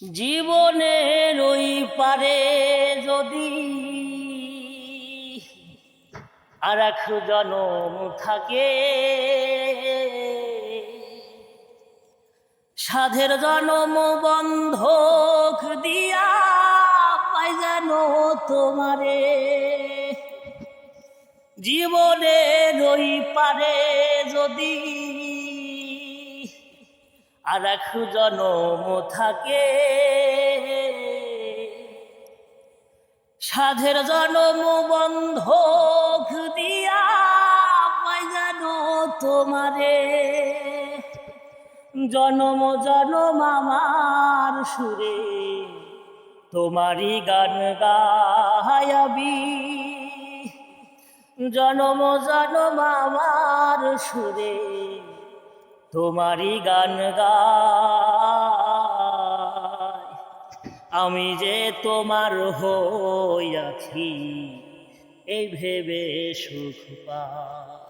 জীবনের ওই পারে যদি আর এক জনম থাকে, সাধের জনম বন্ধক দিয়া পাই যেন তোমারে। জীবনের ওই পারে যদি আর এক জনম থাকে, সাধের জনম বন্ধক দিয়া পাই যেন তোমারে। জনম জনম আমার সুরে তোমারই গান গায়াবি, জনম জনম আমার সুরে তোমারই গান গাই। আমি যে তোমার হইয়াছি এই ভেবে সুখ পাই।